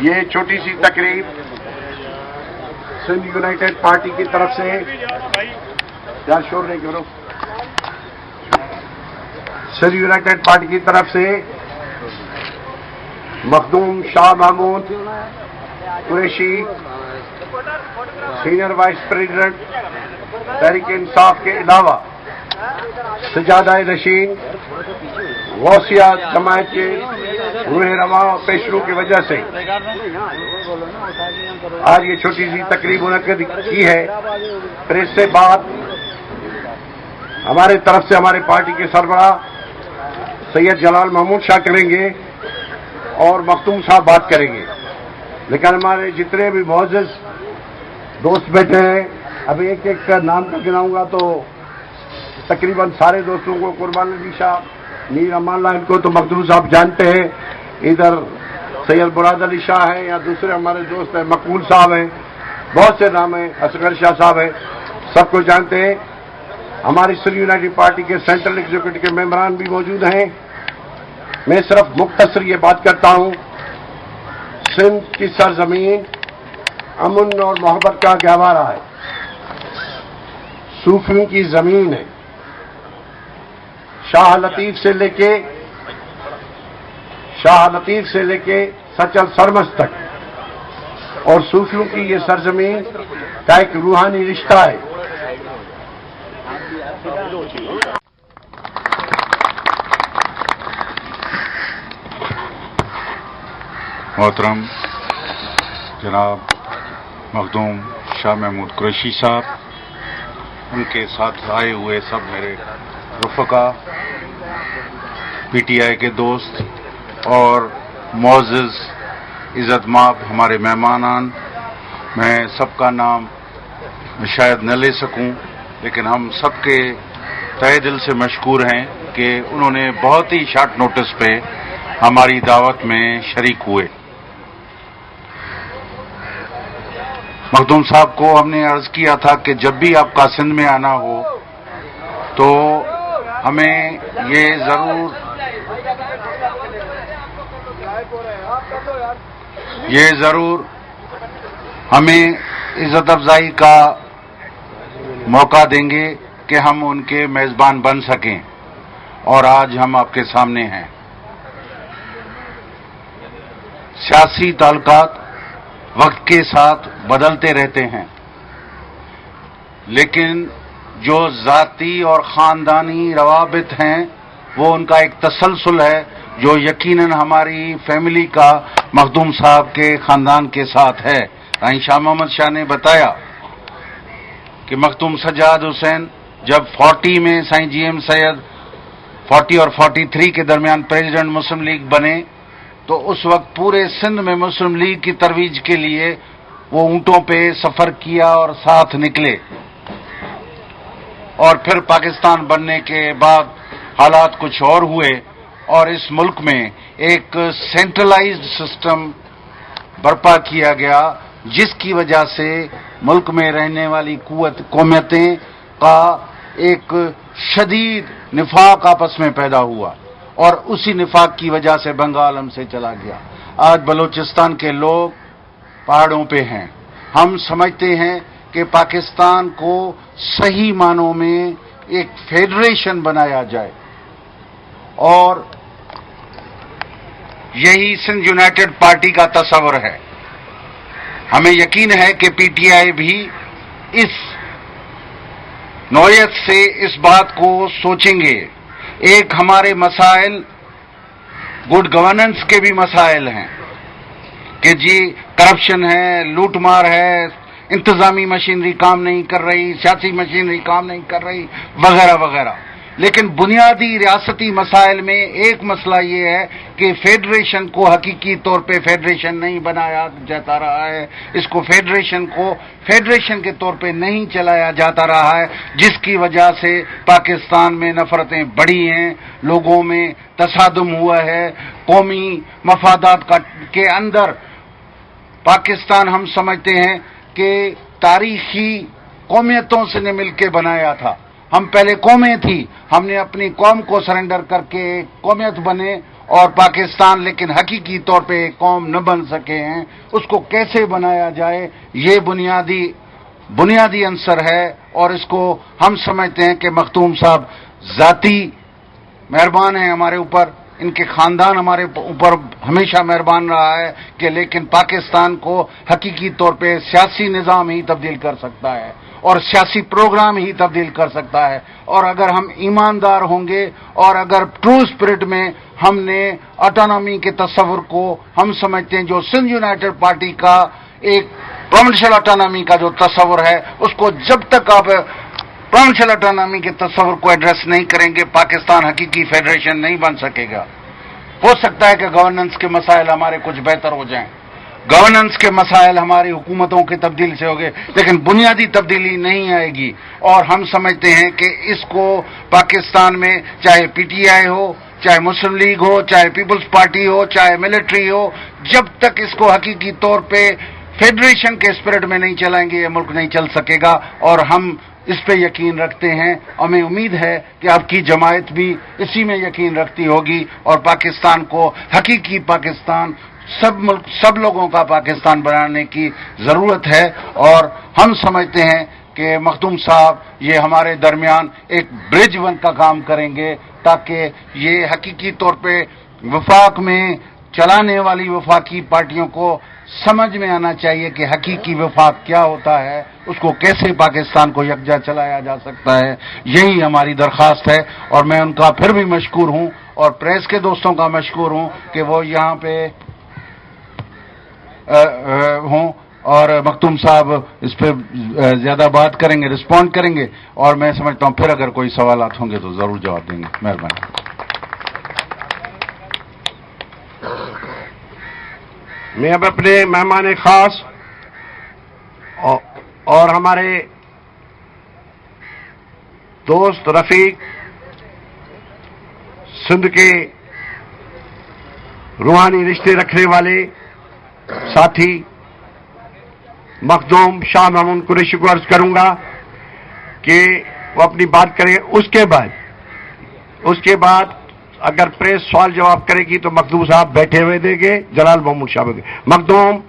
یہ چھوٹی سی تقریب سندھ یونائٹڈ پارٹی کی طرف سے، یار شور نہیں کرو، سندھ یونائٹڈ پارٹی کی طرف سے Makhdoom Shah Mahmood Qureshi, senior vice president Tehreek Insaf کے علاوہ سجادہ نشین غوثیہ جماعت کے روح رواں اور پیشرو کی وجہ سے آج یہ چھوٹی سی تقریب منعقد کی ہے۔ پھر اس سے بعد ہمارے طرف سے ہمارے پارٹی کے سربراہ سید جلال محمود شاہ کریں گے اور مختوم صاحب بات کریں گے، لیکن ہمارے جتنے بھی معزز دوست بیٹھے ہیں، ابھی ایک ایک کا نام کا گناؤں گا تو تقریباً سارے دوستوں کو، قربان علی شاہ، میر امان اللہ، ان کو تو مخدوم صاحب جانتے ہیں، ادھر سید مراد علی شاہ ہیں یا دوسرے ہمارے دوست ہیں، مقبول صاحب ہیں، بہت سے نام ہیں، اصغر شاہ صاحب ہیں، سب کو جانتے ہیں۔ ہماری سندھ یونائٹڈ پارٹی کے سینٹرل ایگزیکٹو کے ممبران بھی موجود ہیں۔ میں صرف مختصر یہ بات کرتا ہوں، سندھ کی سرزمین امن اور محبت کا گہوارہ ہے، صوفیوں کی زمین ہے، شاہ لطیف سے لے کے سچل سرمس تک، اور صوفیوں کی یہ سرزمین کا ایک روحانی رشتہ ہے۔ محترم جناب مخدوم شاہ محمود قریشی صاحب، ان کے ساتھ آئے ہوئے سب میرے رفقا، پی ٹی آئی کے دوست اور معزز عزت مآب ہمارے مہمانان، میں سب کا نام شاید نہ لے سکوں، لیکن ہم سب کے تہہ دل سے مشکور ہیں کہ انہوں نے بہت ہی شارٹ نوٹس پہ ہماری دعوت میں شریک ہوئے۔ مخدوم صاحب کو ہم نے عرض کیا تھا کہ جب بھی آپ کا سندھ میں آنا ہو تو ہمیں یہ ضرور ہمیں عزت افزائی کا موقع دیں گے کہ ہم ان کے میزبان بن سکیں، اور آج ہم آپ کے سامنے ہیں۔ سیاسی تعلقات وقت کے ساتھ بدلتے رہتے ہیں، لیکن جو ذاتی اور خاندانی روابط ہیں وہ ان کا ایک تسلسل ہے جو یقیناً ہماری فیملی کا مخدوم صاحب کے خاندان کے ساتھ ہے۔ رائن شاہ محمد شاہ نے بتایا کہ مخدوم سجاد حسین جب 40 میں سائیں جی ایم سید 40 اور 43 کے درمیان پریزیڈنٹ مسلم لیگ بنے تو اس وقت پورے سندھ میں مسلم لیگ کی ترویج کے لیے وہ اونٹوں پہ سفر کیا اور ساتھ نکلے، اور پھر پاکستان بننے کے بعد حالات کچھ اور ہوئے اور اس ملک میں ایک سینٹرلائزڈ سسٹم برپا کیا گیا، جس کی وجہ سے ملک میں رہنے والی قومیتیں کا ایک شدید نفاق آپس میں پیدا ہوا، اور اسی نفاق کی وجہ سے بنگال ہم سے چلا گیا۔ آج بلوچستان کے لوگ پہاڑوں پہ ہیں۔ ہم سمجھتے ہیں کہ پاکستان کو صحیح معنوں میں ایک فیڈریشن بنایا جائے، اور یہی سندھ یونائٹڈ پارٹی کا تصور ہے۔ ہمیں یقین ہے کہ پی ٹی آئی بھی اس نوعیت سے اس بات کو سوچیں گے۔ ایک ہمارے مسائل گڈ گورننس کے بھی مسائل ہیں کہ جی کرپشن ہے، لوٹ مار ہے، انتظامی مشینری کام نہیں کر رہی، سیاسی مشینری کام نہیں کر رہی، وغیرہ وغیرہ، لیکن بنیادی ریاستی مسائل میں ایک مسئلہ یہ ہے کہ فیڈریشن کو حقیقی طور پہ فیڈریشن نہیں بنایا جاتا رہا ہے، اس کو فیڈریشن کے طور پہ نہیں چلایا جاتا رہا ہے، جس کی وجہ سے پاکستان میں نفرتیں بڑھی ہیں، لوگوں میں تصادم ہوا ہے، قومی مفادات کے اندر پاکستان ہم سمجھتے ہیں کہ تاریخی قومیتوں سے نے مل کے بنایا تھا۔ ہم پہلے قومیں تھی، ہم نے اپنی قوم کو سرنڈر کر کے قومیت بنے، اور پاکستان لیکن حقیقی طور پہ ایک قوم نہ بن سکے ہیں، اس کو کیسے بنایا جائے، یہ بنیادی عنصر ہے۔ اور اس کو ہم سمجھتے ہیں کہ مختوم صاحب ذاتی مہربان ہیں ہمارے اوپر، ان کے خاندان ہمارے اوپر ہمیشہ مہربان رہا ہے کہ لیکن پاکستان کو حقیقی طور پہ سیاسی نظام ہی تبدیل کر سکتا ہے اور سیاسی پروگرام ہی تبدیل کر سکتا ہے۔ اور اگر ہم ایماندار ہوں گے اور اگر ٹرو اسپرٹ میں ہم نے آٹونومی کے تصور کو ہم سمجھتے ہیں، جو سندھ یونائٹڈ پارٹی کا ایک پروونشل آٹونومی کا جو تصور ہے، اس کو جب تک آپ پروونشل آٹونومی کے تصور کو ایڈریس نہیں کریں گے، پاکستان حقیقی فیڈریشن نہیں بن سکے گا۔ ہو سکتا ہے کہ گورننس کے مسائل ہمارے کچھ بہتر ہو جائیں، گورننس کے مسائل ہماری حکومتوں کی تبدیل سے ہوگے، لیکن بنیادی تبدیلی نہیں آئے گی۔ اور ہم سمجھتے ہیں کہ اس کو پاکستان میں چاہے پی ٹی آئی ہو، چاہے مسلم لیگ ہو، چاہے پیپلز پارٹی ہو، چاہے ملٹری ہو، جب تک اس کو حقیقی طور پہ فیڈریشن کے اسپرٹ میں نہیں چلائیں گے، یہ ملک نہیں چل سکے گا۔ اور ہم اس پہ یقین رکھتے ہیں، ہمیں امید ہے کہ آپ کی جماعت بھی اسی میں یقین رکھتی ہوگی اور پاکستان کو حقیقی پاکستان، سب لوگوں کا پاکستان بنانے کی ضرورت ہے۔ اور ہم سمجھتے ہیں کہ مخدوم صاحب یہ ہمارے درمیان ایک برج بن کا کام کریں گے، تاکہ یہ حقیقی طور پہ وفاق میں چلانے والی وفاقی پارٹیوں کو سمجھ میں آنا چاہیے کہ حقیقی وفاق کیا ہوتا ہے، اس کو کیسے پاکستان کو یکجا چلایا جا سکتا ہے۔ یہی ہماری درخواست ہے اور میں ان کا پھر بھی مشکور ہوں اور پریس کے دوستوں کا مشکور ہوں کہ وہ یہاں پہ ہوں، اور مختوم صاحب اس پہ زیادہ بات کریں گے، رسپونڈ کریں گے، اور میں سمجھتا ہوں پھر اگر کوئی سوالات ہوں گے تو ضرور جواب دیں گے۔ مہربانی۔ میں اب اپنے مہمان خاص اور ہمارے دوست رفیق سندھ کے روحانی رشتے رکھنے والے ساتھی مخدوم شاہ محمود قریشی کو عرض کروں گا کہ وہ اپنی بات کریں۔ اس کے بعد اگر پریس سوال جواب کرے گی تو مخدوم صاحب بیٹھے ہوئے دیں گے، جلال محمود شاہ کے مخدوم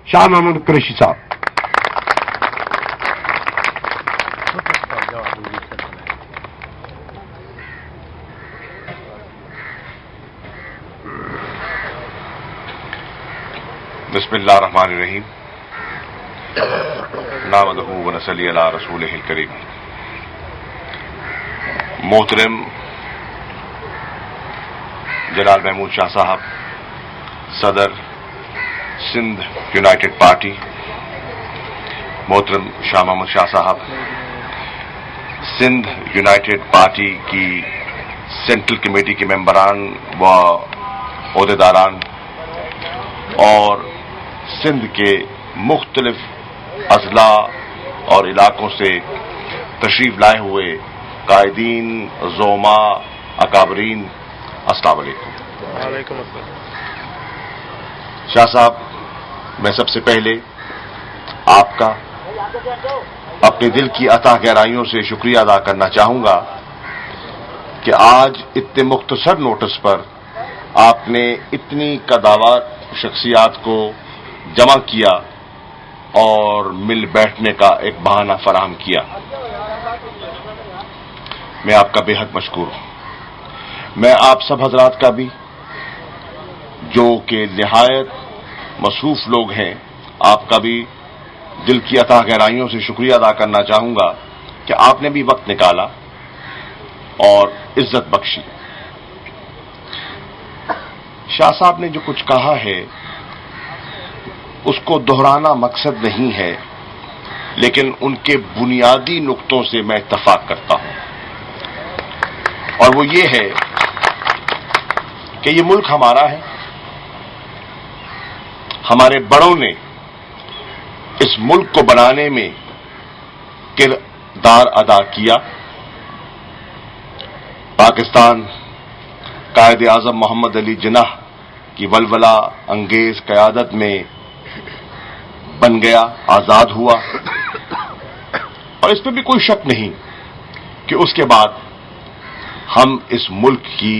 شاہ محمود قریشی صاحب۔ بسم اللہ الرحمن الرحیم، نحمدہ ونصلی علی رسولہ الکریم۔ محترم جلال محمود شاہ صاحب، صدر سندھ یونائٹڈ پارٹی، محترم شاہ محمد شاہ صاحب، سندھ یونائٹڈ پارٹی کی سینٹرل کمیٹی کے ممبران و عہدیداران، اور سندھ کے مختلف اضلاع اور علاقوں سے تشریف لائے ہوئے قائدین، زعماء، اکابرین، السلام علیکم۔ وعلیکم السلام۔ شاہ صاحب، میں سب سے پہلے آپ کا اپنے دل کی عطا گہرائیوں سے شکریہ ادا کرنا چاہوں گا کہ آج اتنے مختصر نوٹس پر آپ نے اتنی قداور شخصیات کو جمع کیا اور مل بیٹھنے کا ایک بہانہ فراہم کیا۔ میں آپ کا بے حد مشکور ہوں۔ میں آپ سب حضرات کا بھی، جو کہ نہایت مصروف لوگ ہیں، آپ کا بھی دل کی عطا گہرائیوں سے شکریہ ادا کرنا چاہوں گا کہ آپ نے بھی وقت نکالا اور عزت بخشی۔ شاہ صاحب نے جو کچھ کہا ہے اس کو دہرانا مقصد نہیں ہے، لیکن ان کے بنیادی نقطوں سے میں اتفاق کرتا ہوں، اور وہ یہ ہے کہ یہ ملک ہمارا ہے، ہمارے بڑوں نے اس ملک کو بنانے میں کردار ادا کیا۔ پاکستان قائد اعظم محمد علی جناح کی ولولہ انگیز قیادت میں بن گیا، آزاد ہوا، اور اس پہ بھی کوئی شک نہیں کہ اس کے بعد ہم اس ملک کی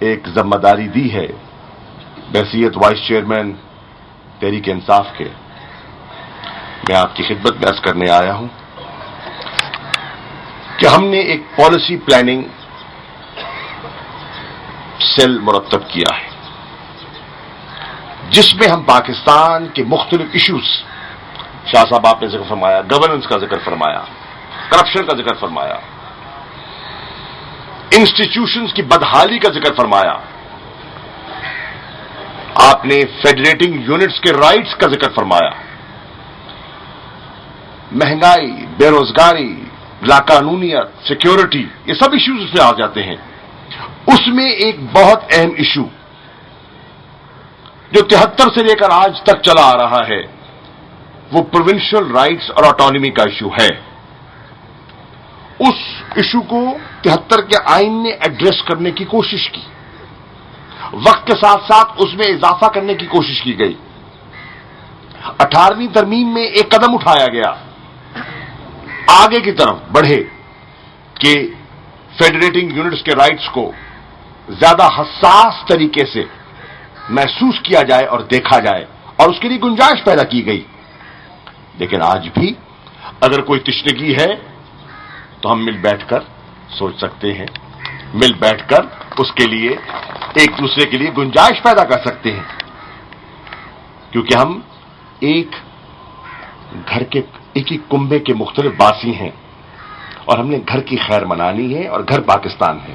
ایک ذمہ داری دی ہے بحیثیت وائس چیئرمین تحریک انصاف کے، میں آپ کی خدمت میں عرض کرنے آیا ہوں کہ ہم نے ایک پالیسی پلاننگ سیل مرتب کیا ہے جس میں ہم پاکستان کے مختلف ایشوز، شاہ صاحب آپ نے ذکر فرمایا، گورننس کا ذکر فرمایا، کرپشن کا ذکر فرمایا، انسٹیٹیوشنز کی بدحالی کا ذکر فرمایا، آپ نے فیڈریٹنگ یونٹس کے رائٹس کا ذکر فرمایا، مہنگائی، بے روزگاری، لاقانونیت، سیکیورٹی، یہ سب ایشوز اس میں آ جاتے ہیں۔ اس میں ایک بہت اہم ایشو جو 73 سے لے کر آج تک چلا آ رہا ہے وہ پروونشل رائٹس اور آٹونمی کا ایشو ہے۔ اس ایشو کو 73 کے آئین نے ایڈریس کرنے کی کوشش کی، وقت کے ساتھ ساتھ اس میں اضافہ کرنے کی کوشش کی گئی۔ 18ویں ترمیم میں ایک قدم اٹھایا گیا، آگے کی طرف بڑھے کہ فیڈریٹنگ یونٹس کے رائٹس کو زیادہ حساس طریقے سے محسوس کیا جائے اور دیکھا جائے، اور اس کے لیے گنجائش پیدا کی گئی۔ لیکن آج بھی اگر کوئی تشنگی ہے تو ہم مل بیٹھ کر سوچ سکتے ہیں، مل بیٹھ کر اس کے لیے ایک دوسرے کے لیے گنجائش پیدا کر سکتے ہیں، کیونکہ ہم ایک گھر کے ایک ہی کنبے کے مختلف باسی ہیں اور ہم نے گھر کی خیر منانی ہے اور گھر پاکستان ہے۔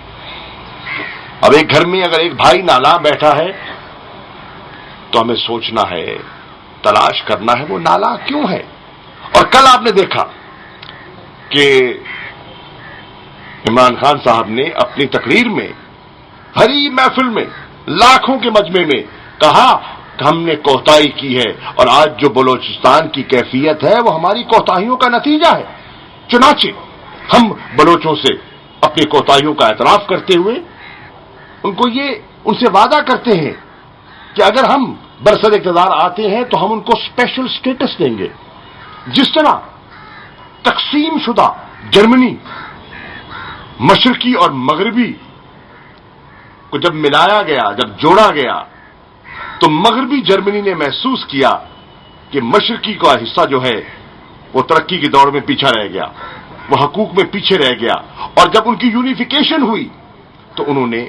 اب ایک گھر میں اگر ایک بھائی نالاں بیٹھا ہے تو ہمیں سوچنا ہے، تلاش کرنا ہے وہ نالاں کیوں ہے۔ اور کل آپ نے دیکھا کہ عمران خان صاحب نے اپنی تقریر میں بھری محفل میں لاکھوں کے مجمع میں کہا کہ ہم نے کوتاہی کی ہے، اور آج جو بلوچستان کی کیفیت ہے وہ ہماری کوتاہیوں کا نتیجہ ہے۔ چنانچہ ہم بلوچوں سے اپنی کوتاہیوں کا اعتراف کرتے ہوئے ان سے وعدہ کرتے ہیں کہ اگر ہم برسر اقتدار آتے ہیں تو ہم ان کو اسپیشل سٹیٹس دیں گے، جس طرح تقسیم شدہ جرمنی مشرقی اور مغربی کو جب ملایا گیا، جب جوڑا گیا، تو مغربی جرمنی نے محسوس کیا کہ مشرقی کا حصہ جو ہے وہ ترقی کی دوڑ میں پیچھا رہ گیا، وہ حقوق میں پیچھے رہ گیا، اور جب ان کی یونیفیکیشن ہوئی تو انہوں نے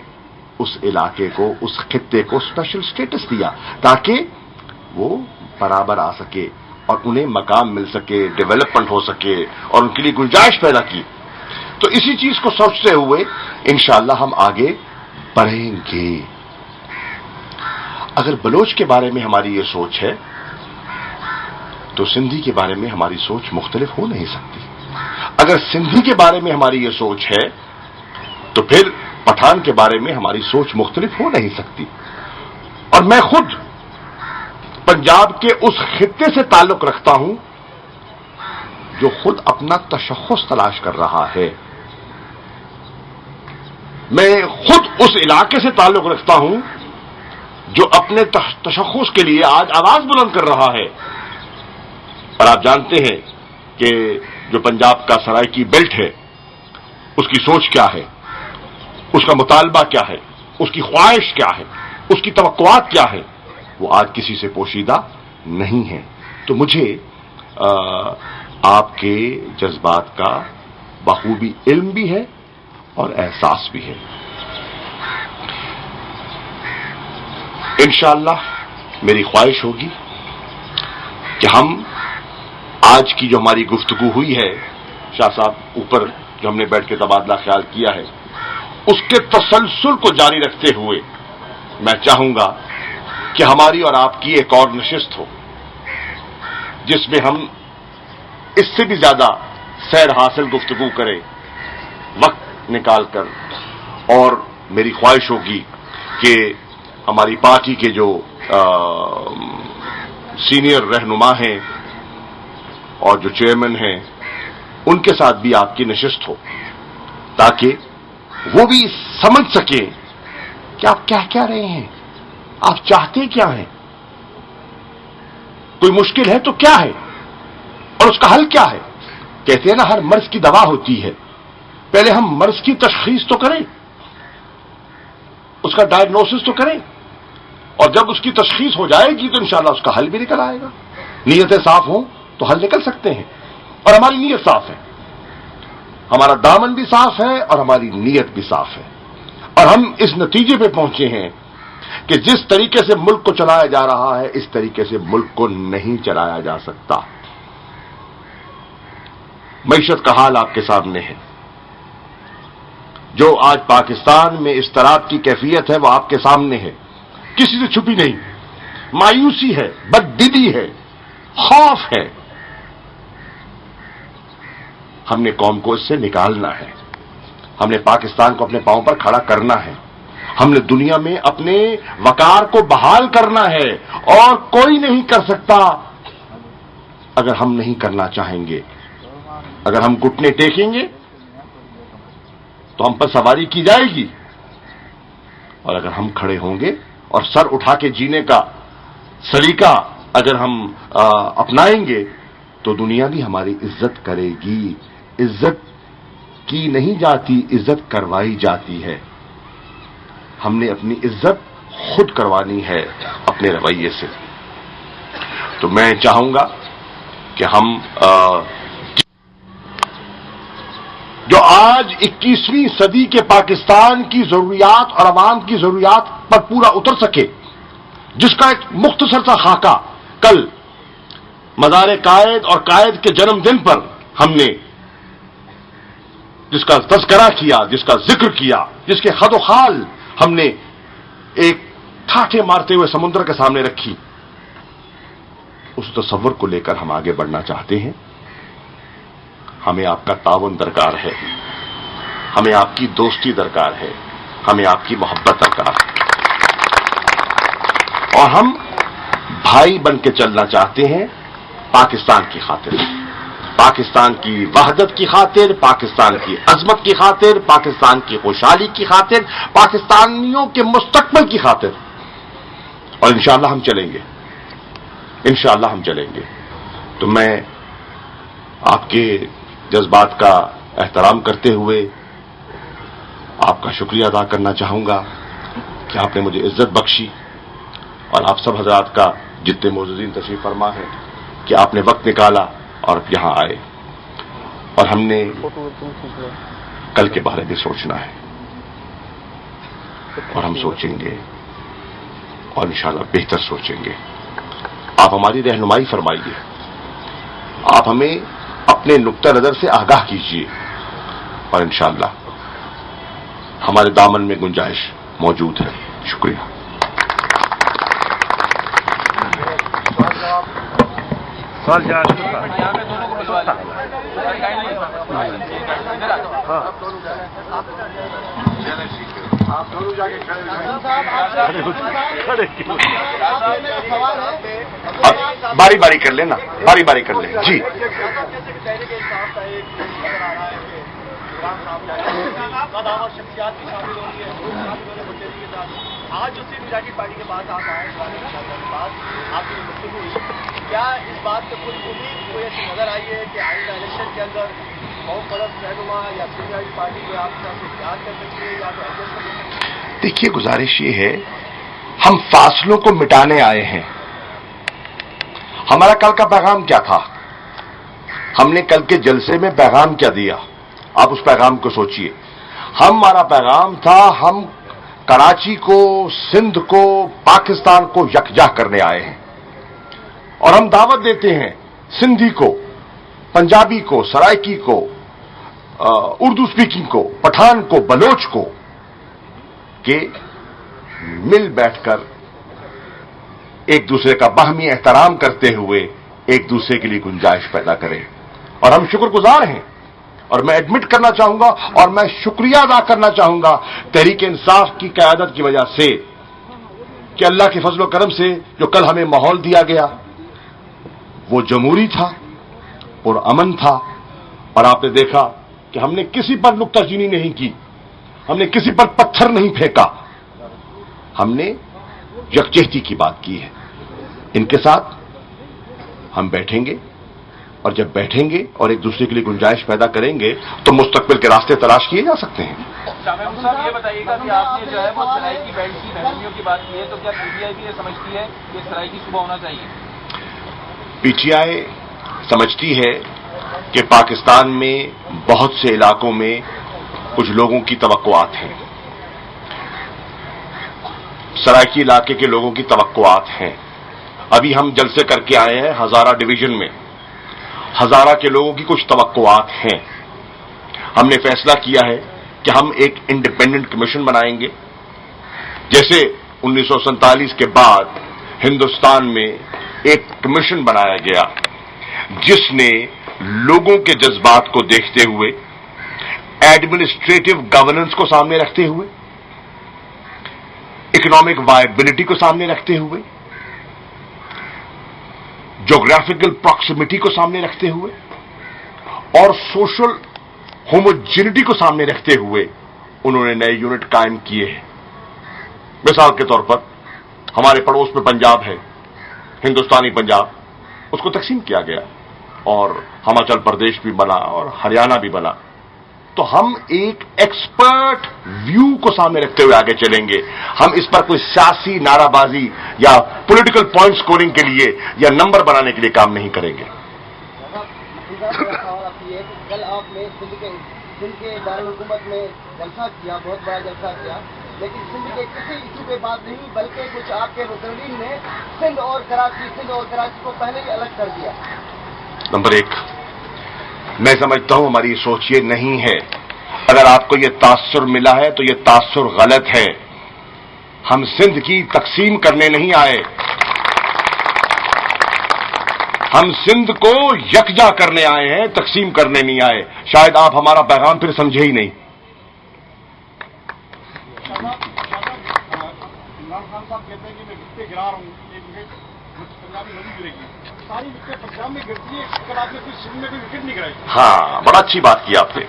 اس علاقے کو، اس خطے کو اسپیشل سٹیٹس دیا تاکہ وہ برابر آ سکے اور انہیں مقام مل سکے، ڈیولپمنٹ ہو سکے، اور ان کے لیے گنجائش پیدا کی۔ تو اسی چیز کو سوچتے ہوئے انشاءاللہ ہم آگے بڑھیں گے۔ اگر بلوچ کے بارے میں ہماری یہ سوچ ہے تو سندھی کے بارے میں ہماری سوچ مختلف ہو نہیں سکتی۔ اگر سندھی کے بارے میں ہماری یہ سوچ ہے تو پھر پٹھان کے بارے میں ہماری سوچ مختلف ہو نہیں سکتی۔ اور میں خود پنجاب کے اس خطے سے تعلق رکھتا ہوں جو خود اپنا تشخص تلاش کر رہا ہے، میں خود اس علاقے سے تعلق رکھتا ہوں جو اپنے تشخص کے لیے آج آواز بلند کر رہا ہے۔ اور آپ جانتے ہیں کہ جو پنجاب کا سرائکی بیلٹ ہے اس کی سوچ کیا ہے، اس کا مطالبہ کیا ہے، اس کی خواہش کیا ہے، اس کی توقعات کیا ہے، وہ آج کسی سے پوشیدہ نہیں ہے۔ تو مجھے آپ کے جذبات کا بخوبی علم بھی ہے اور احساس بھی ہے۔ انشاءاللہ میری خواہش ہوگی کہ ہم آج کی جو ہماری گفتگو ہوئی ہے، شاہ صاحب اوپر جو ہم نے بیٹھ کے تبادلہ خیال کیا ہے، اس کے تسلسل کو جاری رکھتے ہوئے میں چاہوں گا کہ ہماری اور آپ کی ایک اور نشست ہو جس میں ہم اس سے بھی زیادہ سیر حاصل گفتگو کریں وقت نکال کر۔ اور میری خواہش ہوگی کہ ہماری پارٹی کے جو سینئر رہنما ہیں اور جو چیئرمین ہیں ان کے ساتھ بھی آپ کی نشست ہو تاکہ وہ بھی سمجھ سکیں کہ آپ کیا کہہ رہے ہیں، آپ چاہتے کیا ہیں، کوئی مشکل ہے تو کیا ہے اور اس کا حل کیا ہے۔ کہتے ہیں نا ہر مرض کی دوا ہوتی ہے، پہلے ہم مرض کی تشخیص تو کریں، اس کا ڈائگنوسس تو کریں، اور جب اس کی تشخیص ہو جائے گی تو انشاءاللہ اس کا حل بھی نکل آئے گا. نیتیں صاف ہوں تو حل نکل سکتے ہیں، اور ہماری نیت صاف ہے، ہمارا دامن بھی صاف ہے اور ہماری نیت بھی صاف ہے. اور ہم اس نتیجے پہ پہنچے ہیں کہ جس طریقے سے ملک کو چلایا جا رہا ہے اس طریقے سے ملک کو نہیں چلایا جا سکتا. معیشت کا حال آپ کے سامنے ہے. جو آج پاکستان میں اضطراب کی کیفیت ہے وہ آپ کے سامنے ہے، کسی سے چھپی نہیں. مایوسی ہے، بددلی ہے، خوف ہے. ہم نے قوم کو اس سے نکالنا ہے، ہم نے پاکستان کو اپنے پاؤں پر کھڑا کرنا ہے، ہم نے دنیا میں اپنے وقار کو بحال کرنا ہے، اور کوئی نہیں کر سکتا اگر ہم نہیں کرنا چاہیں گے. اگر ہم گھٹنے ٹیکیں گے تو ہم پر سواری کی جائے گی، اور اگر ہم کھڑے ہوں گے اور سر اٹھا کے جینے کا سلیقہ اگر ہم اپنائیں گے تو دنیا بھی ہماری عزت کرے گی. عزت کی نہیں جاتی، عزت کروائی جاتی ہے. ہم نے اپنی عزت خود کروانی ہے اپنے رویے سے. تو میں چاہوں گا کہ ہم جو آج 21ویں صدی کے پاکستان کی ضروریات اور عوام کی ضروریات پر پورا اتر سکے، جس کا ایک مختصر سا خاکہ کل مزار قائد اور قائد کے جنم دن پر ہم نے جس کا تذکرہ کیا، جس کا ذکر کیا، جس کے خد و خال ہم نے ایک ٹھاٹھے مارتے ہوئے سمندر کے سامنے رکھی، اس تصور کو لے کر ہم آگے بڑھنا چاہتے ہیں. ہمیں آپ کا تعاون درکار ہے، ہمیں آپ کی دوستی درکار ہے، ہمیں آپ کی محبت درکار ہے، اور ہم بھائی بن کے چلنا چاہتے ہیں پاکستان کی خاطر، پاکستان کی وحدت کی خاطر، پاکستان کی عظمت کی خاطر، پاکستان کی خوشحالی کی خاطر، پاکستانیوں کے مستقبل کی خاطر. اور انشاءاللہ ہم چلیں گے، انشاءاللہ ہم چلیں گے. تو میں آپ کے جذبات کا احترام کرتے ہوئے آپ کا شکریہ ادا کرنا چاہوں گا کہ آپ نے مجھے عزت بخشی، اور آپ سب حضرات کا جتنے معززین تشریف فرما ہے کہ آپ نے وقت نکالا اور یہاں آئے. اور ہم نے کل کے بارے میں سوچنا ہے، اور ہم سوچیں گے اور انشاءاللہ بہتر سوچیں گے. آپ ہماری رہنمائی فرمائیے، آپ ہمیں اپنے نقطہ نظر سے آگاہ کیجیے، اور انشاءاللہ ہمارے دامن میں گنجائش موجود ہے. شکریہ. باری باری کر لینا، باری باری کر لیں. جی آج اسی مجاہدین پارٹی کے بعد آپ آئے، آپ کی گفتگو ہوئی، کیا اس بات سے کوئی امید کوئی ایسی نظر آئی ہے کہ آئندہ الیکشن کے اندر قوم پرست رہنما یا سیاسی پارٹی جو آپ سے اتحاد کر سکتی ہے یا تو ایڈجسٹ کر سکتی ہے؟ دیکھیے، گزارش یہ ہے، ہم فاصلوں کو مٹانے آئے ہیں. ہمارا کل کا پیغام کیا تھا؟ ہم نے کل کے جلسے میں پیغام کیا دیا؟ آپ اس پیغام کو سوچئے. ہمارا پیغام تھا، ہم کراچی کو، سندھ کو، پاکستان کو یکجا کرنے آئے ہیں، اور ہم دعوت دیتے ہیں سندھی کو، پنجابی کو، سرائکی کو، اردو سپیکنگ کو، پٹھان کو، بلوچ کو، کہ مل بیٹھ کر ایک دوسرے کا باہمی احترام کرتے ہوئے ایک دوسرے کے لیے گنجائش پیدا کریں. اور ہم شکر گزار ہیں، اور میں ایڈمٹ کرنا چاہوں گا اور میں شکریہ ادا کرنا چاہوں گا تحریک انصاف کی قیادت کی وجہ سے کہ اللہ کے فضل و کرم سے جو کل ہمیں ماحول دیا گیا وہ جمہوری تھا، پرامن تھا. اور آپ نے دیکھا کہ ہم نے کسی پر نکتہ چینی نہیں کی، ہم نے کسی پر پتھر نہیں پھینکا، ہم نے یکجہتی کی بات کی ہے. ان کے ساتھ ہم بیٹھیں گے اور جب بیٹھیں گے اور ایک دوسرے کے لیے گنجائش پیدا کریں گے تو مستقبل کے راستے تلاش کیے جا سکتے ہیں. محمود صاحب یہ بتائیے گا کہ آپ نے جو ہے وہ سرائیکی بیلٹ کی محرومیوں کی بات کی ہے، تو کیا پی ٹی آئی بھی یہ سمجھتی ہے کہ سرائیکی صوبہ ہونا چاہیے؟ پی ٹی آئی سمجھتی ہے کہ پاکستان میں بہت سے علاقوں میں کچھ لوگوں کی توقعات ہیں، سرائیکی علاقے کے لوگوں کی توقعات ہیں. ابھی ہم جلسے کر کے آئے ہیں ہزارہ ڈویژن میں، ہزارہ کے لوگوں کی کچھ توقعات ہیں. ہم نے فیصلہ کیا ہے کہ ہم ایک انڈیپینڈنٹ کمیشن بنائیں گے، جیسے 1947 کے بعد ہندوستان میں ایک کمیشن بنایا گیا جس نے لوگوں کے جذبات کو دیکھتے ہوئے، ایڈمنسٹریٹو گورننس کو سامنے رکھتے ہوئے، اکنامک وائبلٹی کو سامنے رکھتے ہوئے، جغرافیکل پراکسیمٹی کو سامنے رکھتے ہوئے اور سوشل ہوموجینٹی کو سامنے رکھتے ہوئے انہوں نے نئے یونٹ قائم کیے ہیں. مثال کے طور پر ہمارے پڑوس میں پنجاب ہے، ہندوستانی پنجاب، اس کو تقسیم کیا گیا اور ہماچل پردیش بھی بنا اور ہریانہ بھی بنا. تو ہم ایک ایکسپرٹ ویو کو سامنے رکھتے ہوئے آگے چلیں گے. ہم اس پر کوئی سیاسی نعرہ بازی یا پولیٹیکل پوائنٹ سکورنگ کے لیے یا نمبر بنانے کے لیے کام نہیں کریں گے. کل آپ نے سندھ کے دارالحکومت میں جلسہ کیا، بہت بڑا جلسہ کیا، لیکن سندھ کے کسی ایشو پہ بات نہیں، بلکہ کچھ آپ کے مقررین نے سندھ اور کراچی کو پہلے ہی الگ کر دیا. نمبر ایک، میں سمجھتا ہوں ہماری سوچ یہ نہیں ہے. اگر آپ کو یہ تاثر ملا ہے تو یہ تاثر غلط ہے. ہم سندھ کی تقسیم کرنے نہیں آئے، ہم سندھ کو یکجا کرنے آئے ہیں، تقسیم کرنے نہیں آئے. شاید آپ ہمارا پیغام پھر سمجھے ہی نہیں. عمران خان صاحب کہتے ہیں کہ میں وکٹیں گرا رہا ہوں، ایک وکٹ پنجابی نہیں گرے گی، ساری وکٹیں پنجاب میں گرتی ہے، کل آپ نے کوئی سندھ میں کوئی وکٹ نہیں گرائی. ہاں، بڑا اچھی بات کی آپ نے.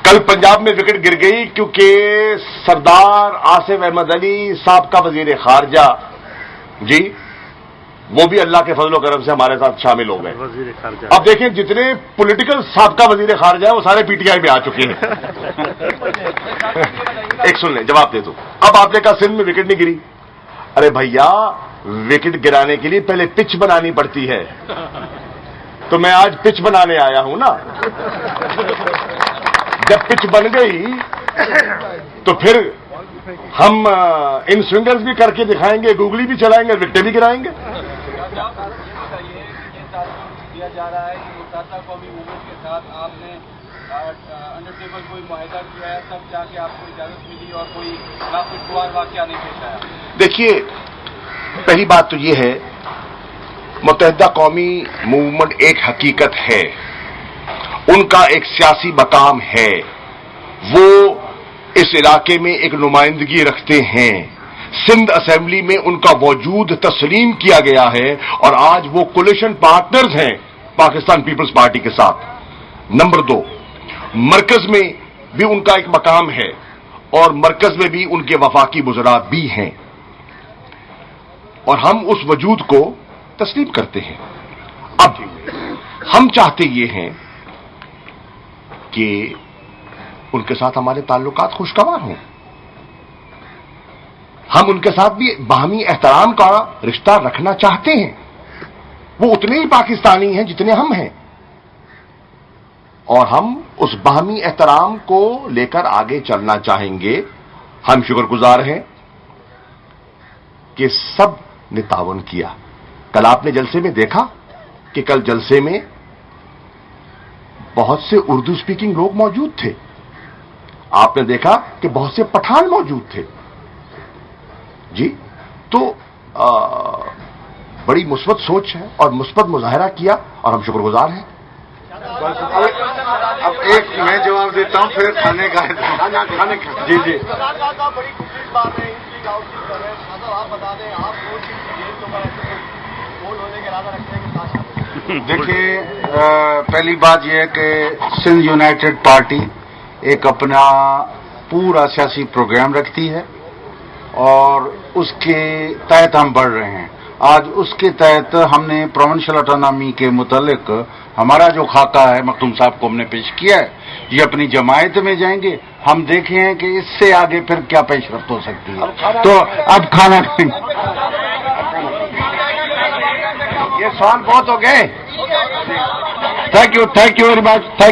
کل پنجاب میں وکٹ گر گئی کیونکہ سردار آصف احمد علی سابقہ وزیر خارجہ جی، وہ بھی اللہ کے فضل و کرم سے ہمارے ساتھ شامل ہو گئے. اب دیکھیں جتنے پولیٹیکل سابقہ وزیر خارجہ ہیں وہ سارے پی ٹی آئی میں آ چکے ہیں. ایک سن لیں، جواب دے دو. اب آپ نے کہا سندھ میں وکٹ نہیں گری. ارے بھیا، وکٹ گرانے کے لیے پہلے پچ بنانی پڑتی ہے، تو میں آج پچ بنانے آیا ہوں نا. جب پچ بن گئی تو پھر ہم ان سوئنگرز بھی کر کے دکھائیں گے، گوگلی بھی چلائیں گے، وکٹیں بھی گرائیں گے. دیا جا رہا ہے کہ متحدہ قومی موومنٹ کے ساتھ آپ نے انڈر ٹیبل کوئی معاہدہ کیا ہے، تب جا کے آپ کو اجازت ملی اور کوئی ناخوشگوار واقعہ نہیں پیش آیا. دیکھیے، پہلی بات تو یہ ہے، متحدہ قومی موومنٹ ایک حقیقت ہے، ان کا ایک سیاسی مقام ہے، وہ اس علاقے میں ایک نمائندگی رکھتے ہیں. سندھ اسمبلی میں ان کا وجود تسلیم کیا گیا ہے اور آج وہ کولیشن پارٹنرز ہیں پاکستان پیپلز پارٹی کے ساتھ. نمبر دو، مرکز میں بھی ان کا ایک مقام ہے اور مرکز میں بھی ان کے وفاقی وزراء بھی ہیں اور ہم اس وجود کو تسلیم کرتے ہیں. اب ہم چاہتے یہ ہیں کہ ان کے ساتھ ہمارے تعلقات خوشگوار ہوں. ہم ان کے ساتھ بھی باہمی احترام کا رشتہ رکھنا چاہتے ہیں. وہ اتنے ہی پاکستانی ہیں جتنے ہم ہیں اور ہم اس باہمی احترام کو لے کر آگے چلنا چاہیں گے. ہم شکر گزار ہیں کہ سب نے تعاون کیا. کل آپ نے جلسے میں دیکھا کہ کل جلسے میں بہت سے اردو اسپیکنگ لوگ موجود تھے. آپ نے دیکھا کہ بہت سے پٹھان موجود تھے جی. تو بڑی مثبت سوچ ہے اور مثبت مظاہرہ کیا اور ہم شکر گزار ہیں. اب ایک میں جواب دیتا ہوں پھر کھانے کا جی جی بڑی خوشی بات ہے آپ بتا دیں آپ ہونے کے ارادہ رکھتے ہیں. دیکھیے، پہلی بات یہ ہے کہ سندھ یونائٹڈ پارٹی ایک اپنا پورا سیاسی پروگرام رکھتی ہے اور اس کے تحت ہم بڑھ رہے ہیں. آج اس کے تحت ہم نے پروونشل آٹونومی کے متعلق ہمارا جو خاکہ ہے مختوم صاحب کو ہم نے پیش کیا ہے، یہ اپنی جماعت میں جائیں گے، ہم دیکھیں ہیں کہ اس سے آگے پھر کیا پیش رفت ہو سکتی ہے۔ تو اب کھانا کھائیں گے۔ یہ سوال بہت ہو گئے۔ Thank you very much.